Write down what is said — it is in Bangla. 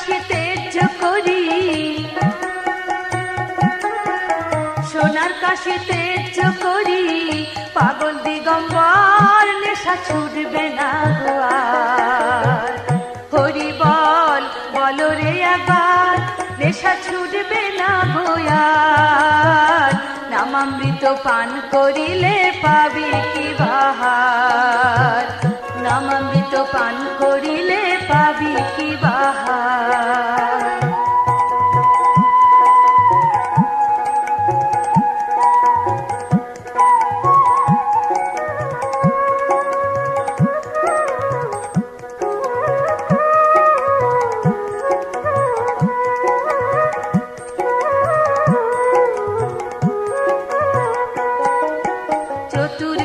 কাশি তেজ করি, সোনার কাশি তেজ করি, পাগল দিগম্বর নেশা ছুটবে না গো আর। হরি বল বলো রে একবার, নেশা ছুটবে না গো আর। নামামৃত পান করিলে পাবি কি বাহার, নামামৃত পান করিলে পাবি কি বাহার। চতুর